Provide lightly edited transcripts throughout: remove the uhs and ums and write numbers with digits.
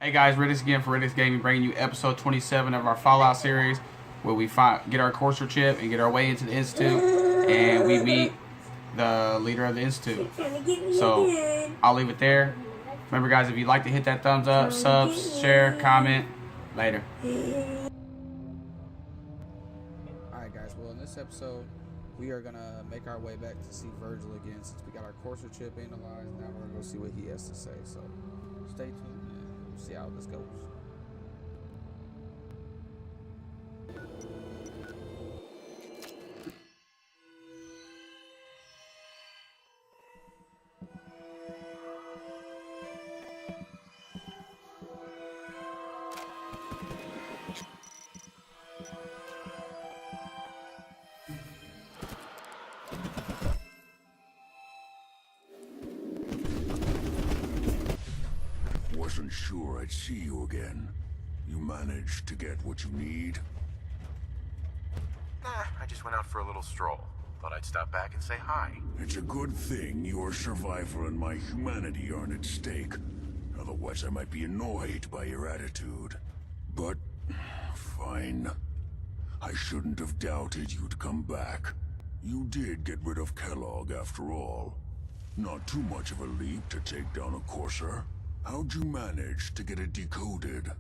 Hey guys, Riddex again for Riddex Gaming, bringing you episode 27 of our Fallout series, where we get our Courser chip and get our way into the Institute, and we meet the leader of the Institute. So I'll leave it there. Remember, guys, if you'd like to hit that thumbs up, subs, share, comment. Later. Alright, guys. Well, in this episode, we are gonna make our way back to see Virgil again, since we got our Courser chip analyzed. Now we're gonna go see what he has to say. So stay tuned. See how this goes. Wasn't sure I'd see you again. You managed to get what you need? I just went out for a little stroll. Thought I'd stop back and say hi. It's a good thing your survival and my humanity aren't at stake. Otherwise I might be annoyed by your attitude. But, fine. I shouldn't have doubted you'd come back. You did get rid of Kellogg after all. Not too much of a leap to take down a Courser. How'd you manage to get it decoded?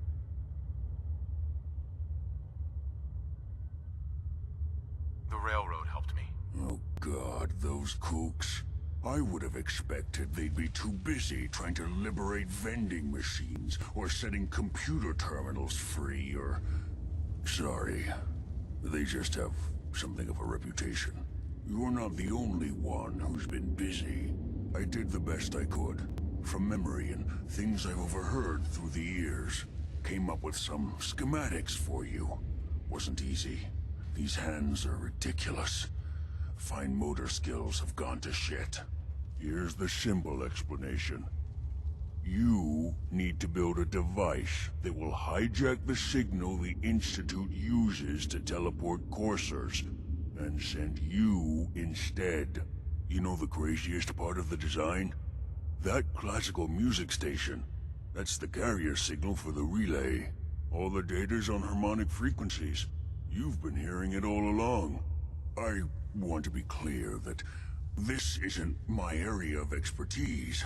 The railroad helped me. Oh God, those kooks. I would have expected they'd be too busy trying to liberate vending machines or setting computer terminals free or... Sorry. They just have something of a reputation. You're not the only one who's been busy. I did the best I could. From memory and things I've overheard through the years. Came up with some schematics for you. Wasn't easy. These hands are ridiculous. Fine motor skills have gone to shit. Here's the simple explanation. You need to build a device that will hijack the signal the Institute uses to teleport coursers, and send you instead. You know the craziest part of the design? That classical music station, that's the carrier signal for the relay. All the data's on harmonic frequencies. You've been hearing it all along. I want to be clear that this isn't my area of expertise.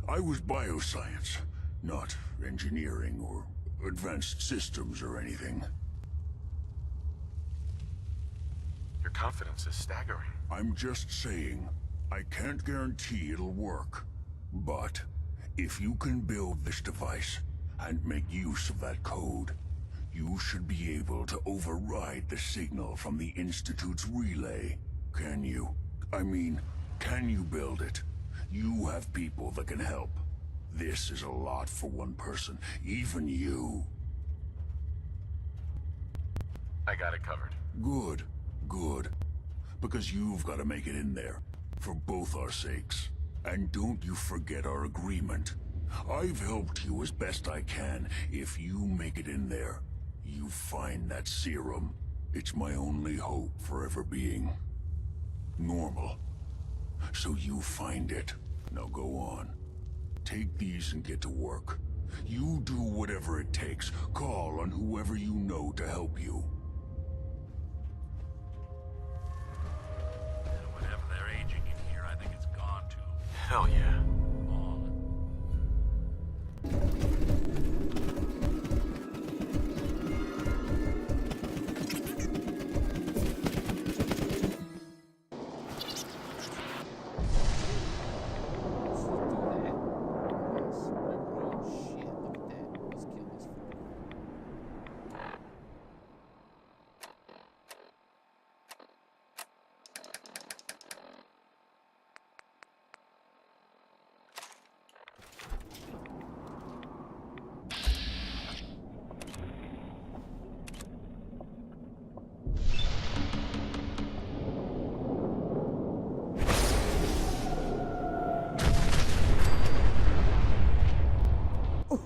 I was bioscience, not engineering or advanced systems or anything. Your confidence is staggering. I'm just saying, I can't guarantee it'll work. But, if you can build this device, and make use of that code, you should be able to override the signal from the Institute's relay. Can you? I mean, can you build it? You have people that can help. This is a lot for one person, even you. I got it covered. Good, good. Because you've got to make it in there, for both our sakes. And don't you forget our agreement. I've helped you as best I can. If you make it in there, you find that serum. It's my only hope for ever being normal. So you find it. Now go on. Take these and get to work. You do whatever it takes. Call on whoever you know to help you. Whatever they're aging in here, I think it's gone too Hell yeah. long.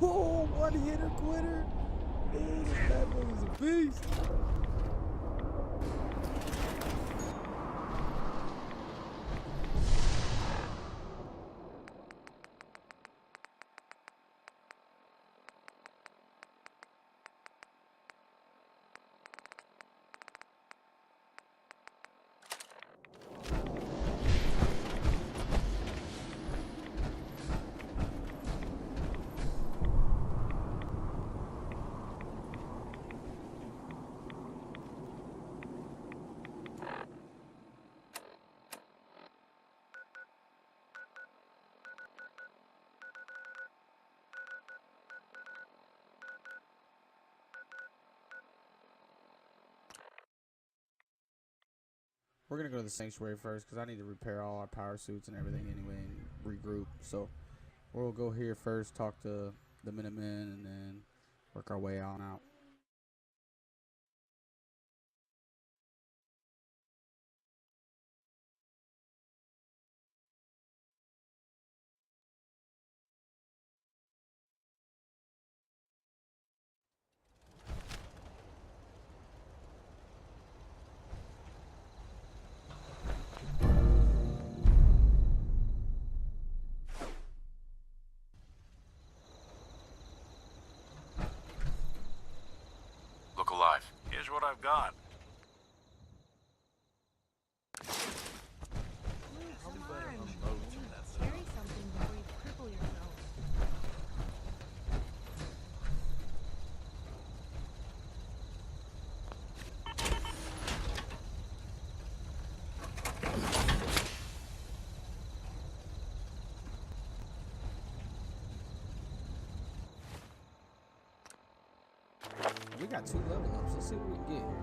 Oh, one-hitter quitter. Man, this bad boy is a beast. we're gonna go to the sanctuary first because I need to repair all our power suits and everything anyway and regroup. So we'll go here first, talk to the Minutemen, and then work our way on out. Look alive. Here's what I've got. Carry something before you cripple yourself. We got 2 level ups. Let's see what we can get here.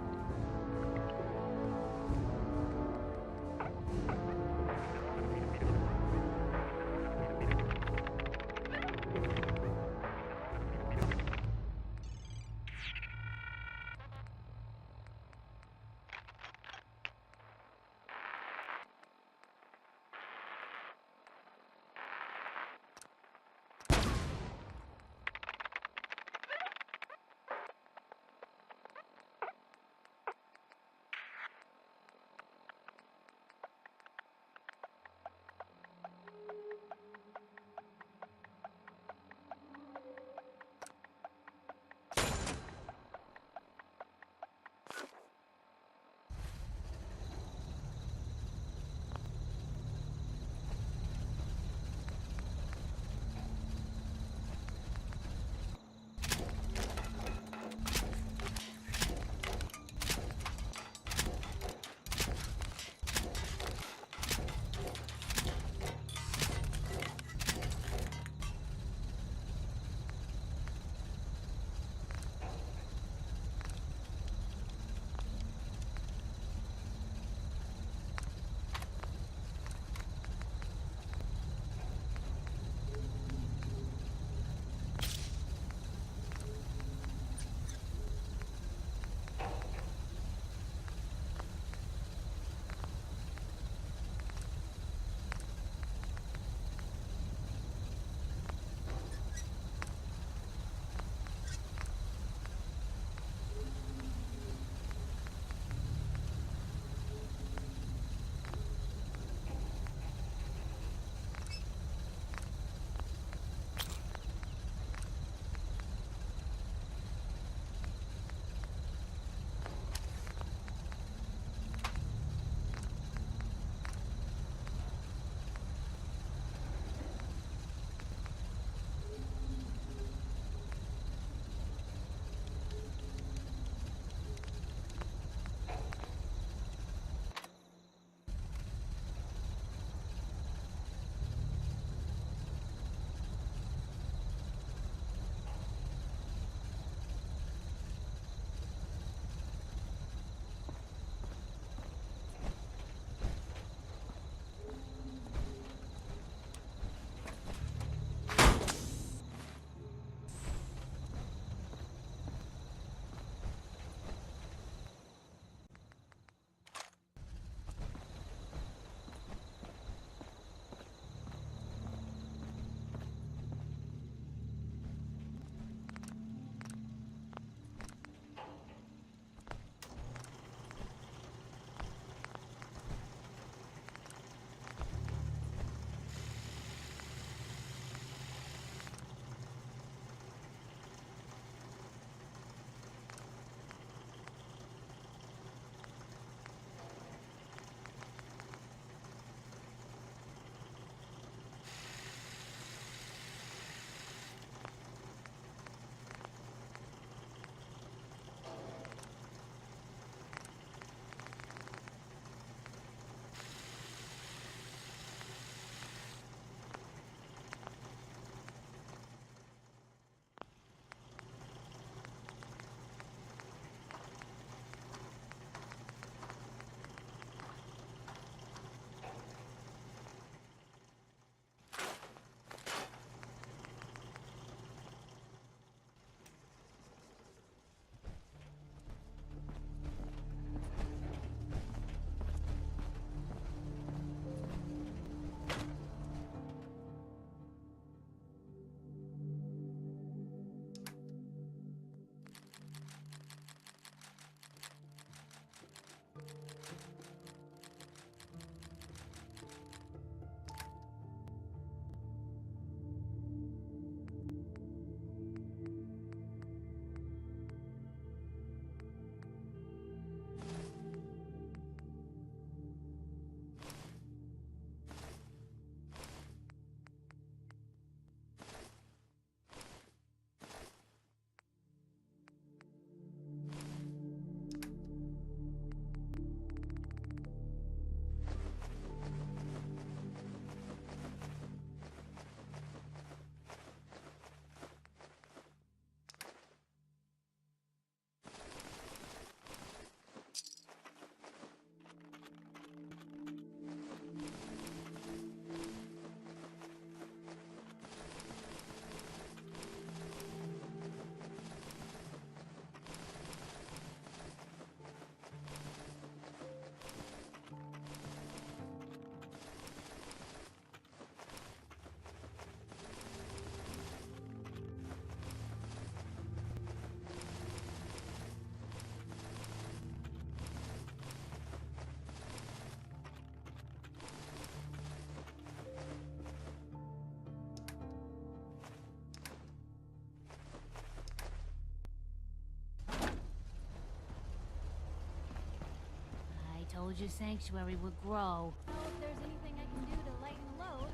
Told you Sanctuary would grow. Oh, if there's anything I can do to lighten the load,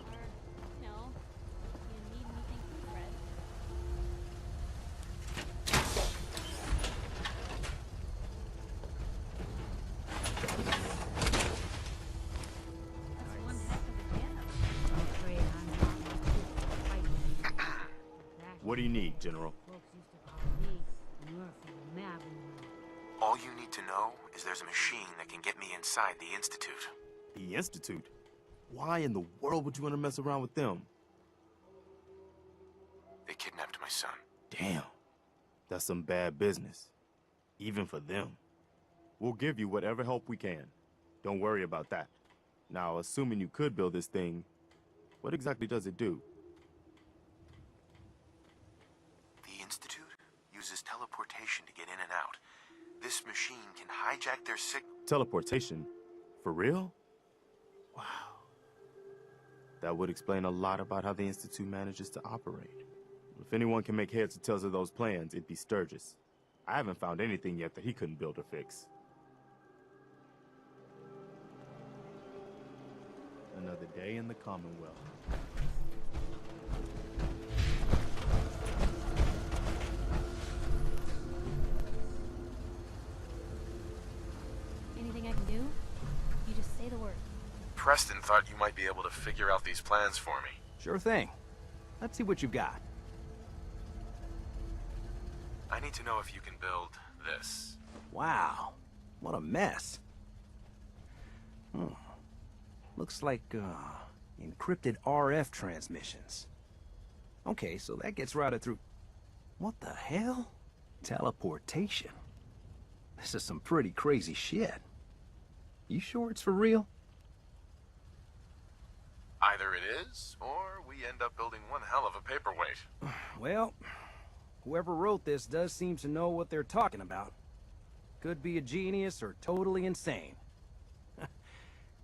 or, you know, if you need anything from Fred. That's one heck of a piano. I'm afraid I'm not much good at fighting. What do you need, General? Folks used to call me Murphy Maverick. All you need to know is there's a machine that can get me inside the Institute. The Institute? Why in the world would you want to mess around with them? They kidnapped my son. Damn. That's some bad business. Even for them. We'll give you whatever help we can. Don't worry about that. Now, assuming you could build this thing, what exactly does it do? The Institute uses teleportation to get in and out. This machine can hijack their Teleportation? For real? Wow. That would explain a lot about how the Institute manages to operate. If anyone can make heads or tails of those plans, it'd be Sturgis. I haven't found anything yet that he couldn't build or fix. Another day in the Commonwealth. Anything I can do? You just say the word. Preston thought you might be able to figure out these plans for me. Sure thing. Let's see what you've got. I need to know if you can build this. Wow. What a mess. Looks like, encrypted RF transmissions. Okay, so that gets routed through... What the hell? Teleportation. This is some pretty crazy shit. You sure it's for real? Either it is, or we end up building one hell of a paperweight. Well, whoever wrote this does seem to know what they're talking about. Could be a genius or totally insane.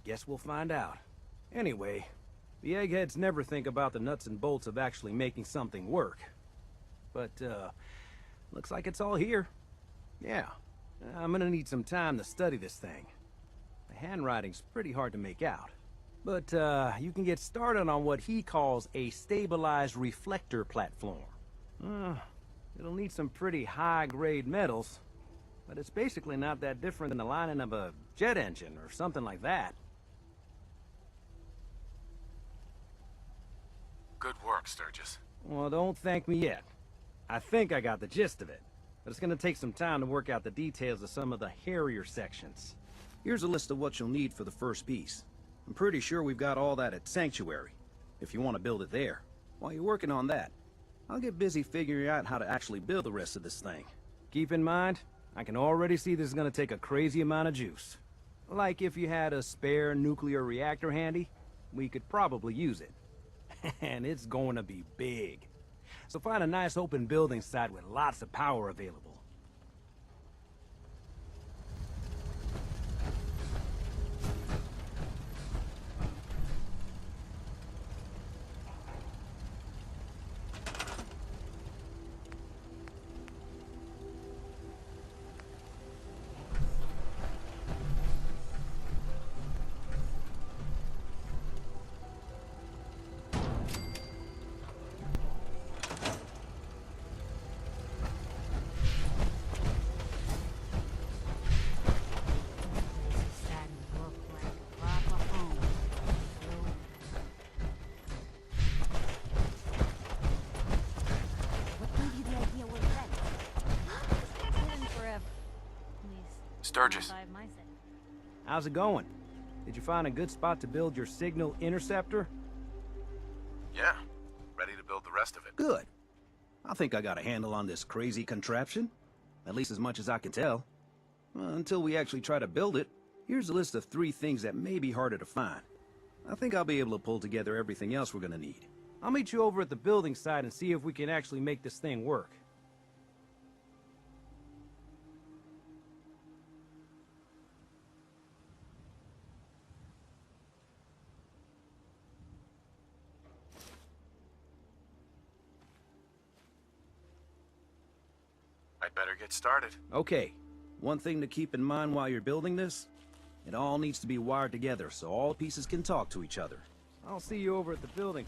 Guess we'll find out. Anyway, the eggheads never think about the nuts and bolts of actually making something work. But, looks like it's all here. Yeah, I'm gonna need some time to study this thing. The handwriting's pretty hard to make out. But, you can get started on what he calls a stabilized reflector platform. It'll need some pretty high-grade metals, but it's basically not that different than the lining of a jet engine or something like that. Good work, Sturgis. Well, don't thank me yet. I think I got the gist of it, but it's gonna take some time to work out the details of some of the hairier sections. Here's a list of what you'll need for the first piece. I'm pretty sure we've got all that at Sanctuary, if you want to build it there. While you're working on that, I'll get busy figuring out how to actually build the rest of this thing. Keep in mind, I can already see this is gonna take a crazy amount of juice. Like if you had a spare nuclear reactor handy, we could probably use it. And it's going to be big. So find a nice open building site with lots of power available. Sturgis. How's it going? Did you find a good spot to build your signal interceptor? Yeah, ready to build the rest of it. Good. I think I got a handle on this crazy contraption. At least as much as I can tell. Until we actually try to build it, here's a list of 3 things that may be harder to find. I think I'll be able to pull together everything else we're gonna need. I'll meet you over at the building site and see if we can actually make this thing work. I'd better get started. Okay, one thing to keep in mind while you're building this, It all needs to be wired together so all pieces can talk to each other. I'll see you over at the building.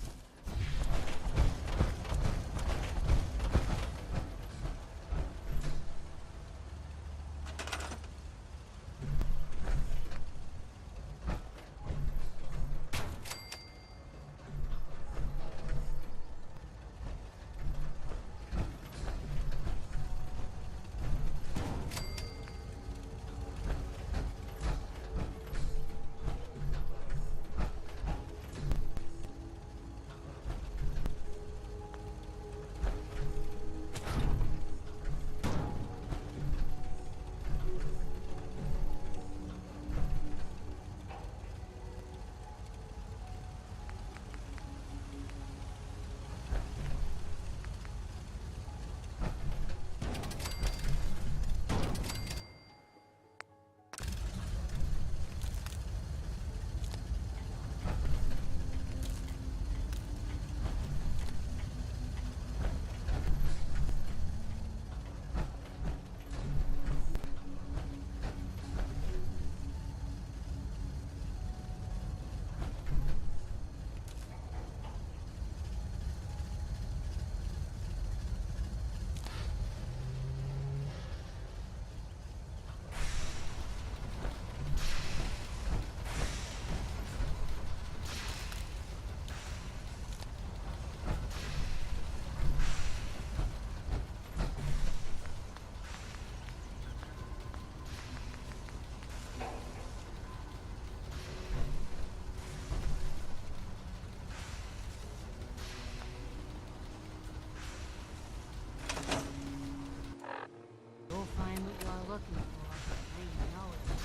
You'll find what you are looking for. I know it.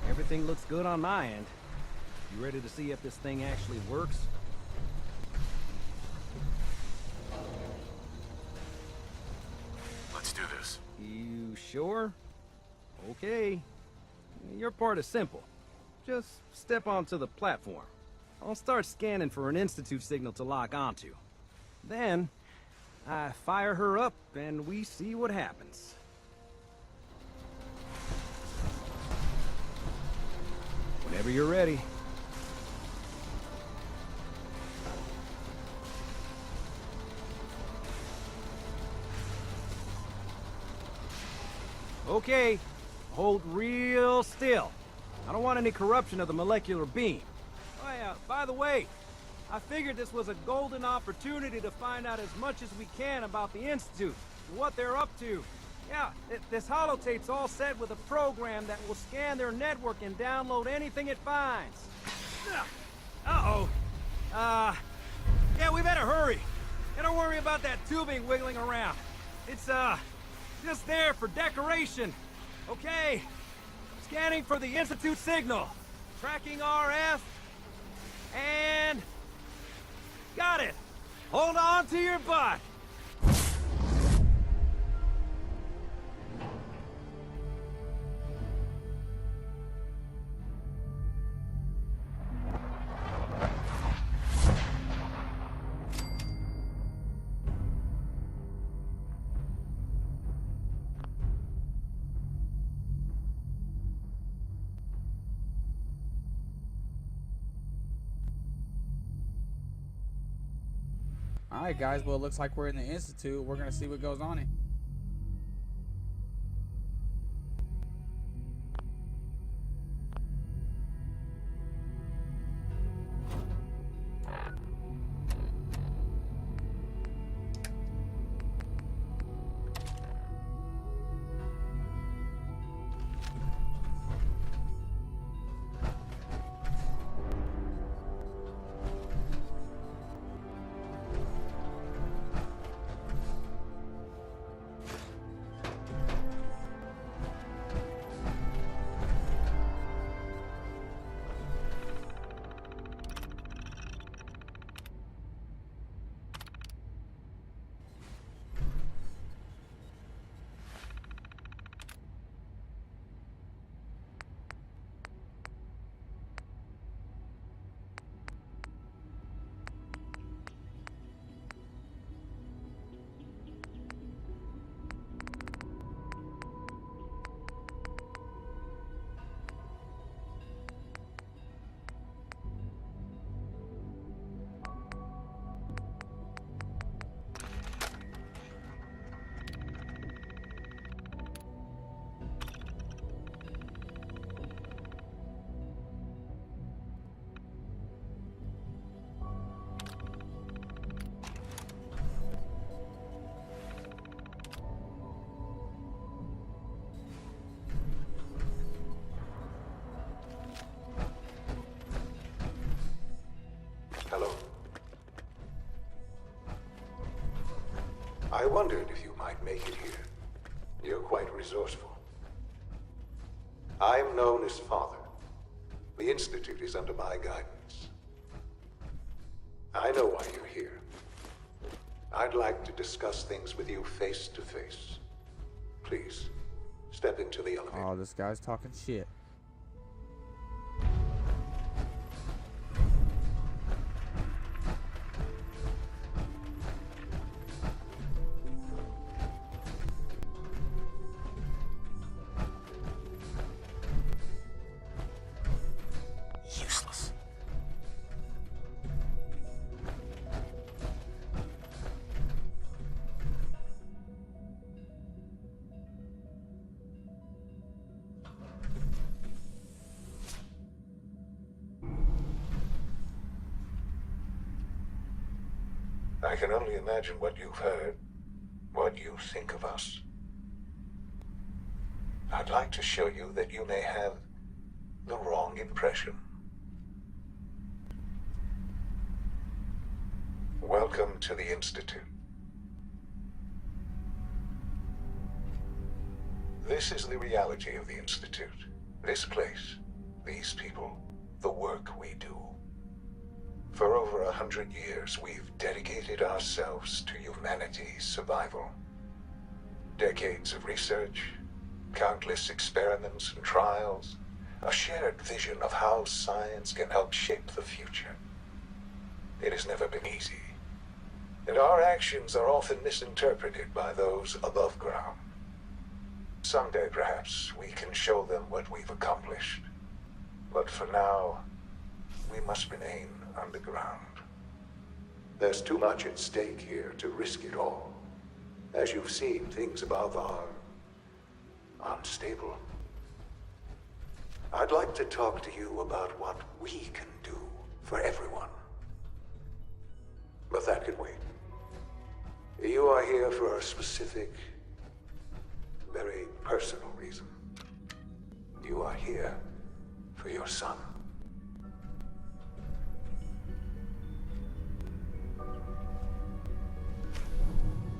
Everything looks good on my end. You ready to see if this thing actually works? Let's do this. You sure? Okay. Your part is simple. Just step onto the platform. I'll start scanning for an Institute signal to lock onto. Then, I fire her up and we see what happens. Whenever you're ready. Okay, hold real still. I don't want any corruption of the molecular beam. Oh yeah, by the way, I figured this was a golden opportunity to find out as much as we can about the Institute and what they're up to. Yeah, this holotape's all set with a program that will scan their network and download anything it finds. Uh-oh. Yeah, we better hurry. And don't worry about that tubing wiggling around. It's, just there for decoration. Okay. Scanning for the Institute signal. Tracking RF. And... got it. Hold on to your butt. Alright guys, well it looks like we're in the Institute. We're gonna see what goes on here. I wondered if you might make it here. You're quite resourceful. I'm known as Father. The Institute is under my guidance. I know why you're here. I'd like to discuss things with you face to face. Please, step into the elevator. Oh, this guy's talking shit. Useless. I can only imagine what you've heard, what you think of us. I'd like to show you that you may have the wrong impression. Welcome to the Institute. This is the reality of the Institute. This place, these people, the work we do. For over 100 years, we've dedicated ourselves to humanity's survival. Decades of research, countless experiments and trials, a shared vision of how science can help shape the future. It has never been easy, and our actions are often misinterpreted by those above ground. Someday, perhaps, we can show them what we've accomplished. But for now, we must remain underground. There's too much at stake here to risk it all. As you've seen, things above are unstable. I'd like to talk to you about what we can do for everyone. But that can wait. You are here for a specific, very personal reason. You are here for your son.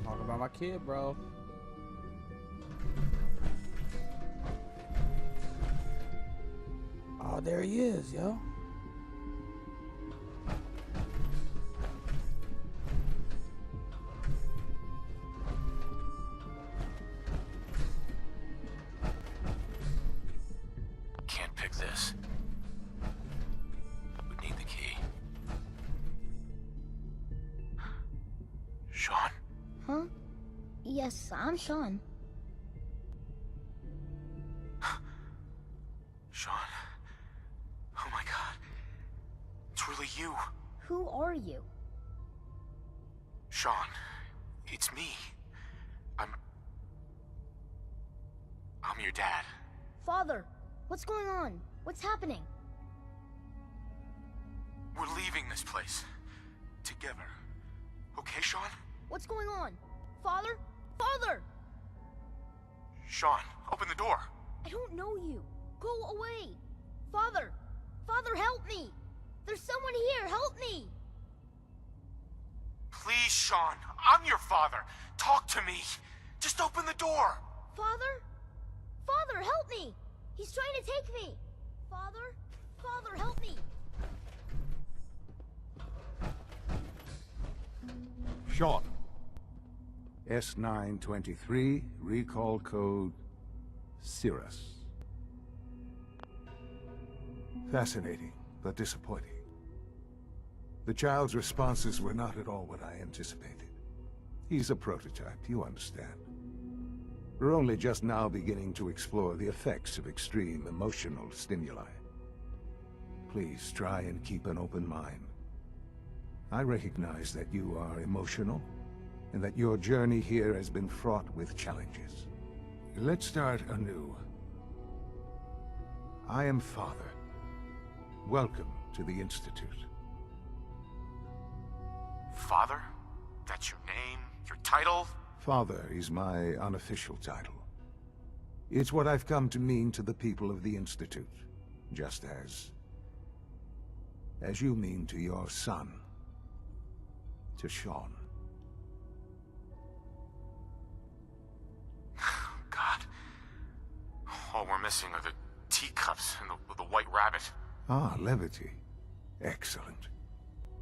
Talk about my kid, bro. Oh, there he is, yo. Can't pick this. Would need the key. Sean? Huh? Yes, I'm Sean. Sean? Oh my god. It's really you. Who are you? Sean, it's me. I'm your dad. Father, what's going on? What's happening? We're leaving this place. Together. Okay, Sean? What's going on? Father? Father! Sean, open the door. I don't know you. Go away. Father! Father, help me! There's someone here, help me! Please, Sean. I'm your father. Talk to me. Just open the door. Father? Father, help me! He's trying to take me! Father? Father, help me! Sean. S923, recall code Cirrus. Fascinating, but disappointing. The child's responses were not at all what I anticipated. He's a prototype, you understand. We're only just now beginning to explore the effects of extreme emotional stimuli. Please try and keep an open mind. I recognize that you are emotional, and that your journey here has been fraught with challenges. Let's start anew. I am Father. Welcome to the Institute. Father? That's your name? Your title? Father is my unofficial title. It's what I've come to mean to the people of the Institute, just as you mean to your son, to Sean. missing are the teacups and the white rabbit. Ah, levity. Excellent.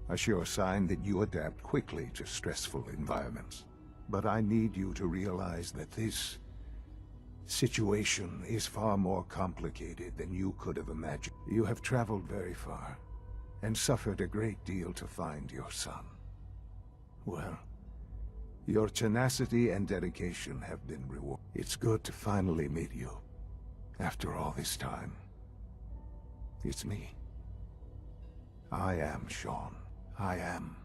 A sure sign that you adapt quickly to stressful environments. But I need you to realize that this situation is far more complicated than you could have imagined. You have traveled very far, and suffered a great deal to find your son. Well, your tenacity and dedication have been rewarded. It's good to finally meet you, after all this time. It's me. I am Sean. I am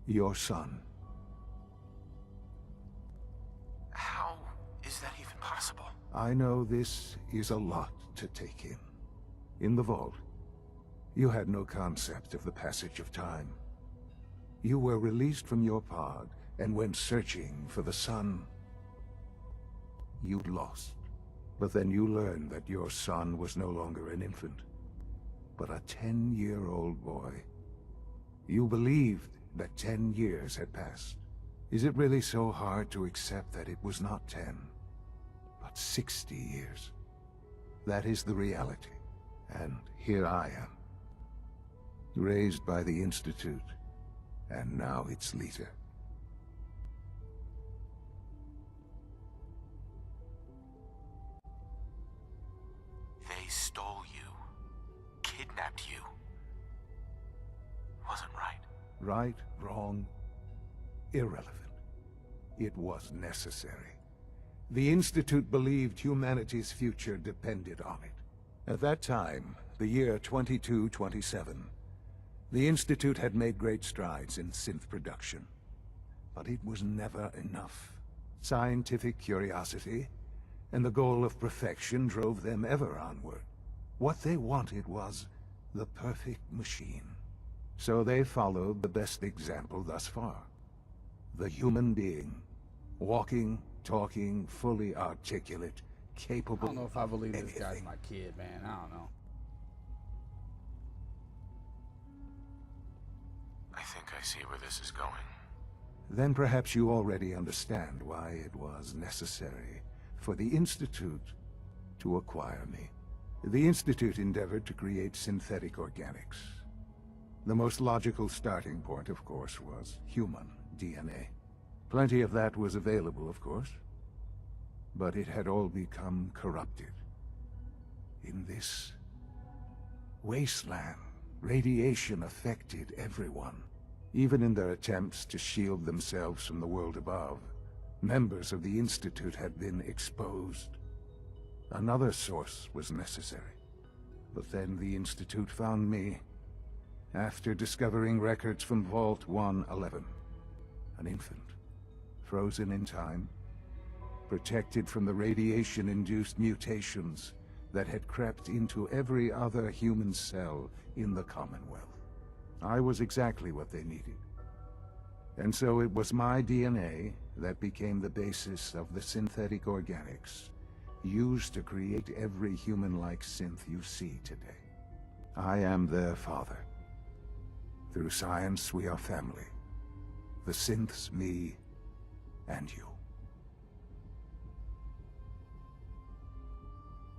your son. How is that even possible? I know this is a lot to take in. In the vault, you had no concept of the passage of time. You were released from your pod and went searching for the sun you'd lost. But then you learned that your son was no longer an infant, but a 10-year-old boy. You believed that 10 years had passed. Is it really so hard to accept that it was not 10, but 60 years? That is the reality. And here I am, raised by the Institute, and now its leader. They stole you, kidnapped you. Wasn't right. Right, wrong, irrelevant. It was necessary. The Institute believed humanity's future depended on it. At that time, the year 2227, the Institute had made great strides in synth production. But it was never enough. Scientific curiosity and the goal of perfection drove them ever onward. What they wanted was the perfect machine. So they followed the best example thus far. The human being. Walking, talking, fully articulate, capable. I don't know if I believe this anything. guy's my kid, man. I don't know. I think I see where this is going. Then perhaps you already understand why it was necessary for the Institute to acquire me. The Institute endeavored to create synthetic organics. The most logical starting point, of course, was human DNA. Plenty of that was available, of course, but it had all become corrupted. In this wasteland, radiation affected everyone. Even in their attempts to shield themselves from the world above, members of the Institute had been exposed. Another source was necessary. But then the Institute found me, after discovering records from Vault 111. An infant, frozen in time, protected from the radiation-induced mutations that had crept into every other human cell in the Commonwealth. I was exactly what they needed. And so it was my DNA that became the basis of the synthetic organics used to create every human-like synth you see today. I am their father. Through science, we are family. The synths, me, and you.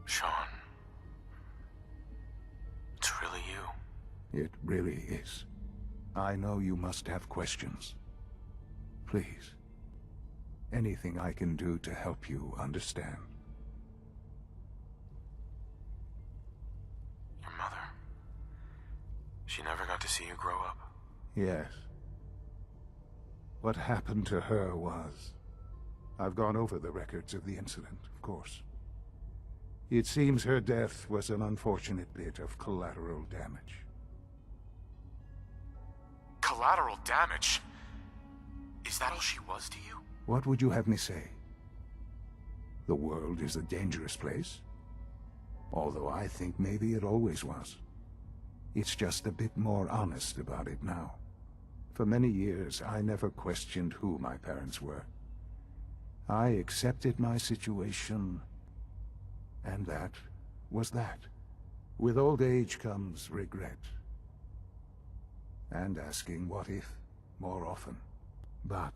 Sean. It's really you. It really is. I know you must have questions. Please. Anything I can do to help you understand. Your mother. She never got to see you grow up. Yes. What happened to her was... I've gone over the records of the incident, of course. It seems her death was an unfortunate bit of collateral damage. Collateral damage? Is that all she was to you? What would you have me say? The world is a dangerous place? Although I think maybe it always was. It's just a bit more honest about it now. For many years, I never questioned who my parents were. I accepted my situation, and that was that. With old age comes regret. And asking what if more often. But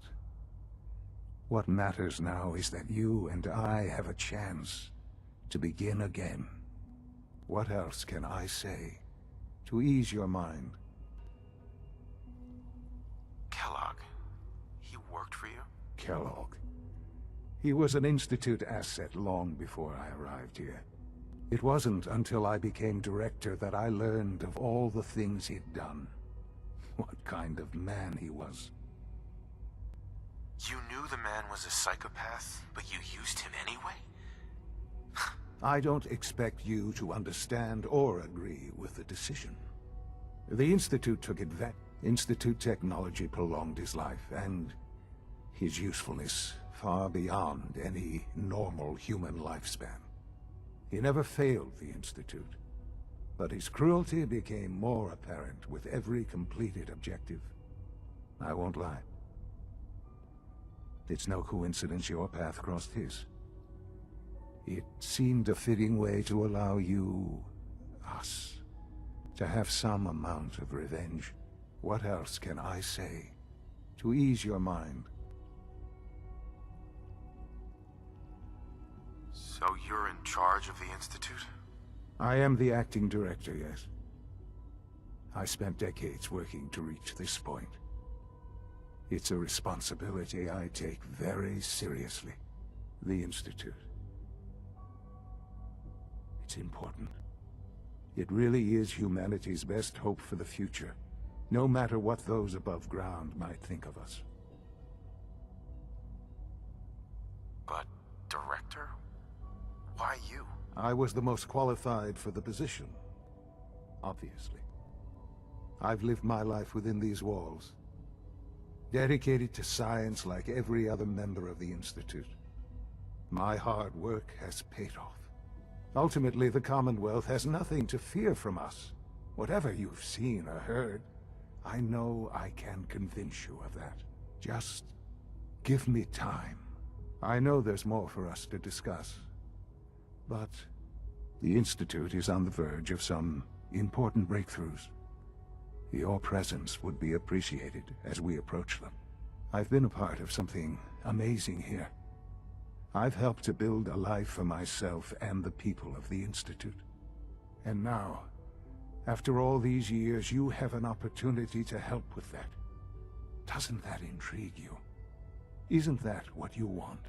What matters now is that you and I have a chance to begin again. What else can I say to ease your mind? Kellogg, he worked for you? Kellogg. He was an Institute asset long before I arrived here. It wasn't until I became director that I learned of all the things he'd done. What kind of man he was. You knew the man was a psychopath, but you used him anyway? I don't expect you to understand or agree with the decision. The Institute took advantage. Institute technology prolonged his life, and his usefulness far beyond any normal human lifespan. He never failed the Institute, but his cruelty became more apparent with every completed objective. I won't lie. It's no coincidence your path crossed his. It seemed a fitting way to allow you, us, to have some amount of revenge. What else can I say to ease your mind? So you're in charge of the Institute? I am the acting director, yes. I spent decades working to reach this point. It's a responsibility I take very seriously. The Institute. It's important. It really is humanity's best hope for the future, no matter what those above ground might think of us. But, director? Why you? I was the most qualified for the position, obviously. I've lived my life within these walls, dedicated to science like every other member of the Institute. My hard work has paid off. Ultimately, the Commonwealth has nothing to fear from us. Whatever you've seen or heard, I know I can convince you of that. Just give me time. I know there's more for us to discuss. But the Institute is on the verge of some important breakthroughs. Your presence would be appreciated as we approach them. I've been a part of something amazing here. I've helped to build a life for myself and the people of the Institute. And now, after all these years, you have an opportunity to help with that. Doesn't that intrigue you? Isn't that what you want?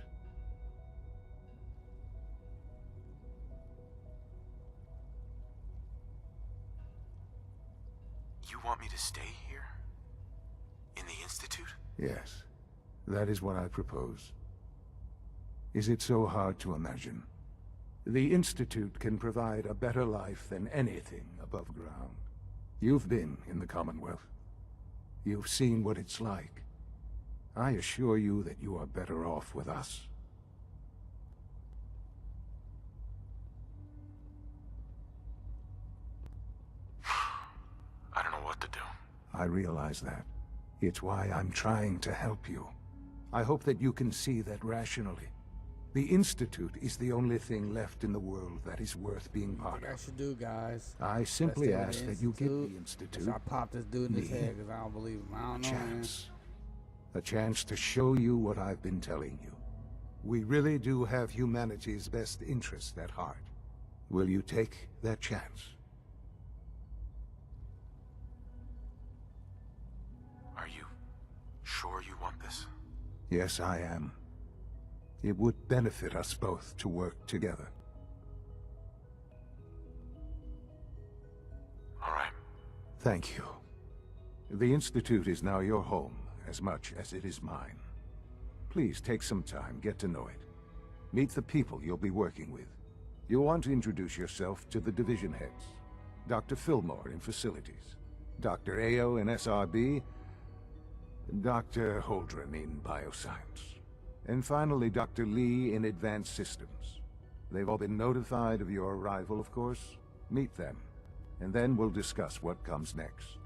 You want me to stay here? In the Institute? Yes, that is what I propose. Is it so hard to imagine? The Institute can provide a better life than anything above ground. You've been in the Commonwealth. You've seen what it's like. I assure you that you are better off with us. I don't know what to do. I realize that. It's why I'm trying to help you. I hope that you can see that rationally. The Institute is the only thing left in the world that is worth being part of. I should do, guys. I simply ask that you give the Institute I popped this dude in his head because I don't believe him. I don't know, chance. A chance to show you what I've been telling you. We really do have humanity's best interest at heart. Will you take that chance? Are you sure you want this? Yes, I am. It would benefit us both to work together. All right. Thank you. The Institute is now your home as much as it is mine. Please take some time, get to know it. Meet the people you'll be working with. You'll want to introduce yourself to the division heads. Dr. Fillmore in Facilities, Dr. Ayo in SRB, Dr. Holdren in Bioscience, and finally Dr. Lee in Advanced Systems. They've all been notified of your arrival, of course. Meet them, and then we'll discuss what comes next.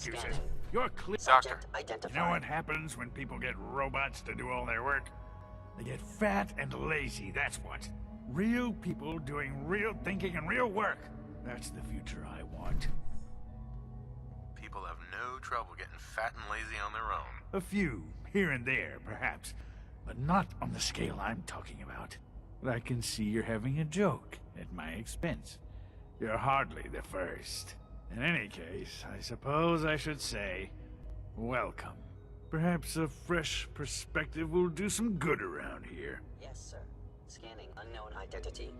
excuses. You're clear. Doctor. You know what happens when people get robots to do all their work? They get fat and lazy, that's what. Real people doing real thinking and real work. That's the future I want. People have no trouble getting fat and lazy on their own. A few, here and there, perhaps. But not on the scale I'm talking about. But I can see you're having a joke at my expense. You're hardly the first. In any case, I suppose I should say, welcome. Perhaps a fresh perspective will do some good around here. Yes, sir. Scanning unknown identity.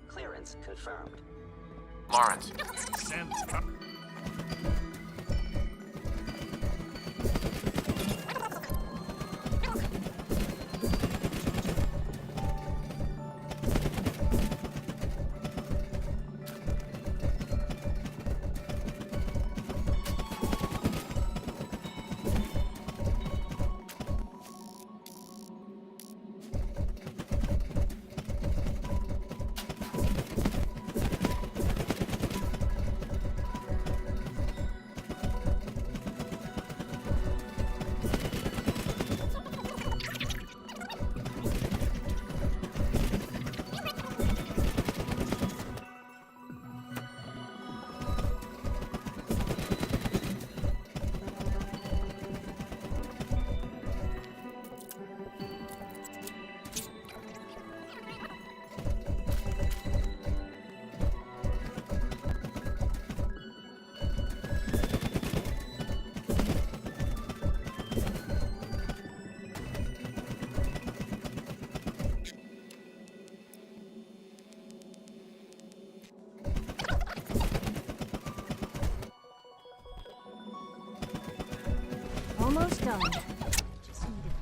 Clearance confirmed. Lawrence. Send Almost done.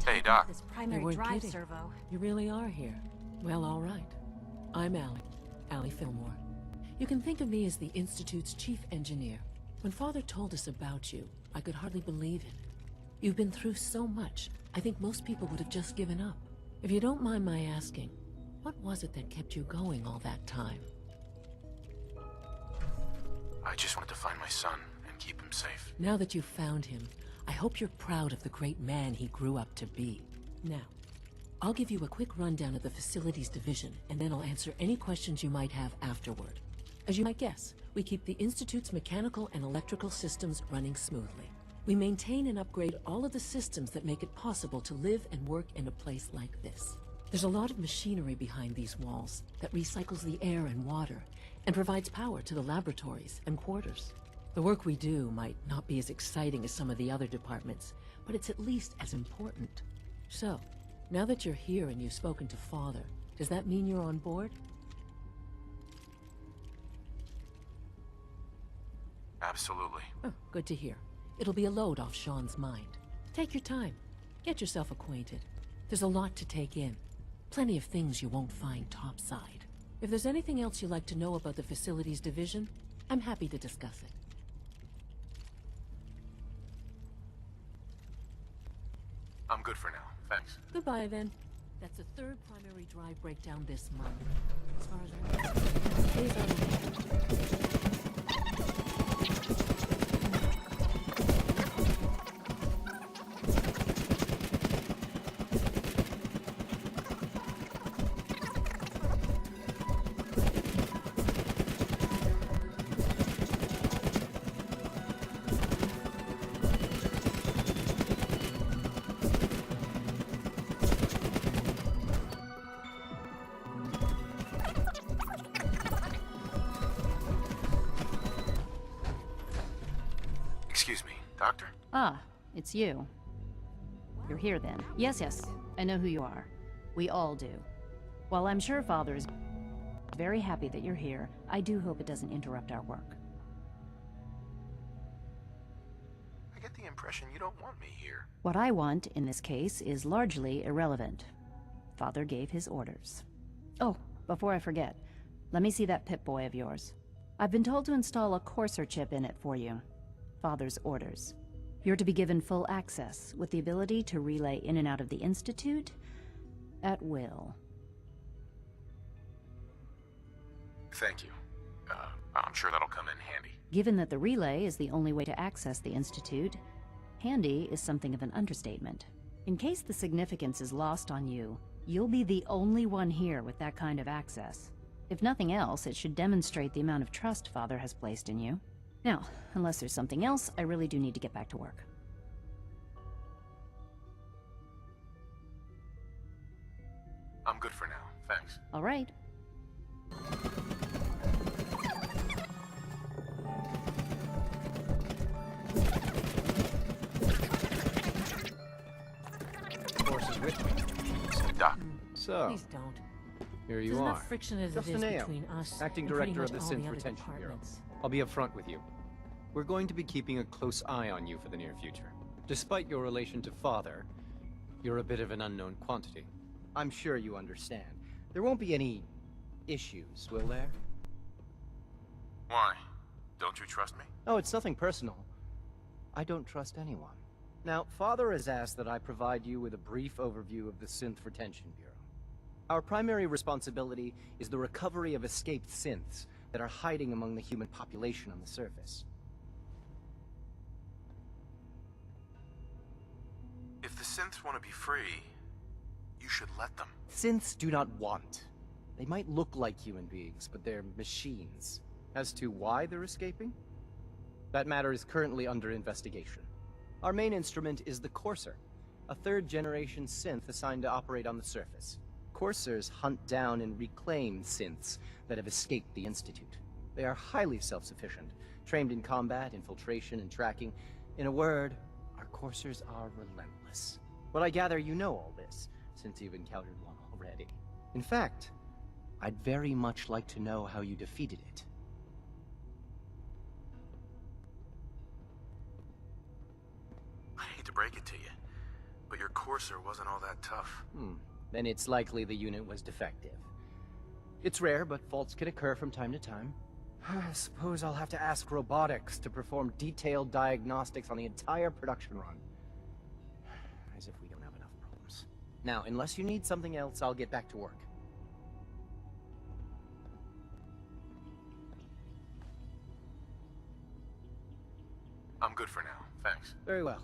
Hey, Doc. This primary drive servo. You really are here. Well, all right. I'm Allie Fillmore. You can think of me as the Institute's chief engineer. When Father told us about you, I could hardly believe it. You've been through so much, I think most people would have just given up. If you don't mind my asking, what was it that kept you going all that time? I just wanted to find my son and keep him safe. Now that you've found him, I hope you're proud of the great man he grew up to be. Now, I'll give you a quick rundown of the Facilities Division, and then I'll answer any questions you might have afterward. As you might guess, we keep the Institute's mechanical and electrical systems running smoothly. We maintain and upgrade all of the systems that make it possible to live and work in a place like this. There's a lot of machinery behind these walls that recycles the air and water and provides power to the laboratories and quarters. The work we do might not be as exciting as some of the other departments, but it's at least as important. So, now that you're here and you've spoken to Father, does that mean you're on board? Absolutely. Oh, good to hear. It'll be a load off Sean's mind. Take your time. Get yourself acquainted. There's a lot to take in. Plenty of things you won't find topside. If there's anything else you'd like to know about the Facilities Division, I'm happy to discuss it. I'm good for now. Thanks. Goodbye, then. That's the third primary drive breakdown this month. As far as I know, days are limited. Excuse me, Doctor? Ah, it's you. You're here then. Yes, I know who you are. We all do. While I'm sure Father is very happy that you're here, I do hope it doesn't interrupt our work. I get the impression you don't want me here. What I want, in this case, is largely irrelevant. Father gave his orders. Oh, before I forget, let me see that Pip-Boy of yours. I've been told to install a Courser chip in it for you. Father's orders. You're to be given full access, with the ability to relay in and out of the Institute at will. Thank you. I'm sure that'll come in handy. Given that the relay is the only way to access the Institute, handy is something of an understatement. In case the significance is lost on you, you'll be the only one here with that kind of access. If nothing else, it should demonstrate the amount of trust Father has placed in you. Now, unless there's something else, I really do need to get back to work. I'm good for now, thanks. All right. Forces with me. Doc. So, Please don't. here you There's are. enough friction as it is Justin Ao, between us Acting and pretty Director of much the all Synth other Retention Bureau. departments. I'll be upfront with you. We're going to be keeping a close eye on you for the near future. Despite your relation to Father, you're a bit of an unknown quantity. I'm sure you understand. There won't be any issues, will there? Why? Don't you trust me? Oh, it's nothing personal. I don't trust anyone. Now, Father has asked that I provide you with a brief overview of the Synth Retention Bureau. Our primary responsibility is the recovery of escaped synths that are hiding among the human population on the surface. If the synths want to be free, you should let them. Synths do not want. They might look like human beings, but they're machines. As to why they're escaping? That matter is currently under investigation. Our main instrument is the Courser, a third-generation synth assigned to operate on the surface. Coursers hunt down and reclaim synths that have escaped the Institute. They are highly self-sufficient, trained in combat, infiltration, and tracking. In a word, our Coursers are relentless. But I gather you know all this, since you've encountered one already. In fact, I'd very much like to know how you defeated it. I hate to break it to you, but your Courser wasn't all that tough. Then it's likely the unit was defective. It's rare, but faults can occur from time to time. I suppose I'll have to ask robotics to perform detailed diagnostics on the entire production run. As if we don't have enough problems. Now, unless you need something else, I'll get back to work. I'm good for now, thanks. Very well.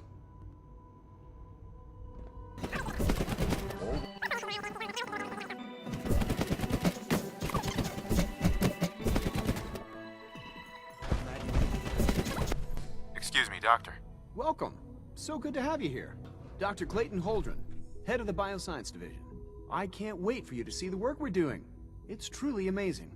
Excuse me, Doctor. Welcome. So good to have you here. Dr. Clayton Holdren, head of the Bioscience Division. I can't wait for you to see the work we're doing. It's truly amazing.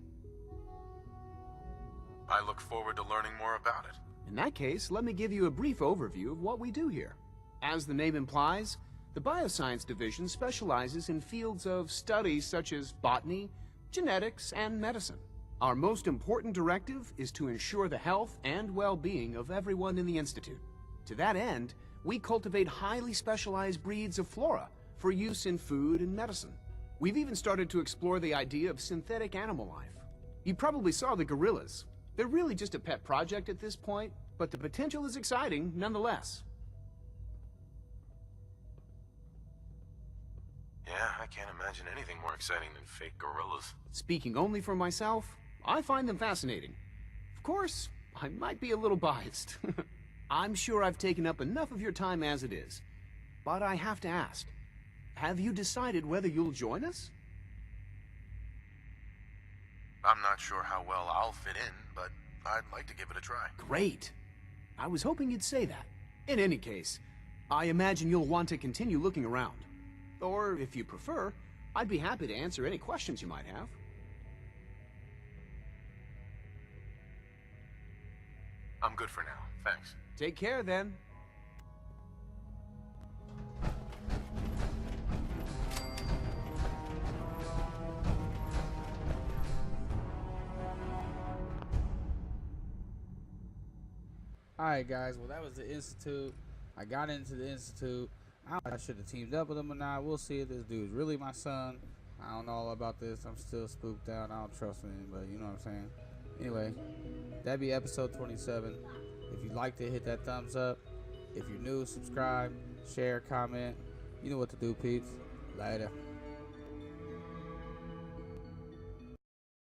I look forward to learning more about it. In that case, let me give you a brief overview of what we do here. As the name implies, the Bioscience Division specializes in fields of studies such as botany, genetics, and medicine. Our most important directive is to ensure the health and well-being of everyone in the Institute. To that end, we cultivate highly specialized breeds of flora for use in food and medicine. We've even started to explore the idea of synthetic animal life. You probably saw the gorillas. They're really just a pet project at this point, but the potential is exciting nonetheless. Yeah, I can't imagine anything more exciting than fake gorillas. Speaking only for myself, I find them fascinating. Of course, I might be a little biased. I'm sure I've taken up enough of your time as it is. But I have to ask, have you decided whether you'll join us? I'm not sure how well I'll fit in, but I'd like to give it a try. Great. I was hoping you'd say that. In any case, I imagine you'll want to continue looking around. Or, if you prefer, I'd be happy to answer any questions you might have. I'm good for now, thanks. Take care, then. Alright guys, well that was the Institute. I got into the Institute. I don't know if I should have teamed up with him or not. We'll see if this dude's really my son. I don't know all about this. I'm still spooked out. I don't trust him, but you know what I'm saying. Anyway, that'd be episode 27. If you liked it, hit that thumbs up. If you're new, subscribe, share, comment. You know what to do, peeps. Later.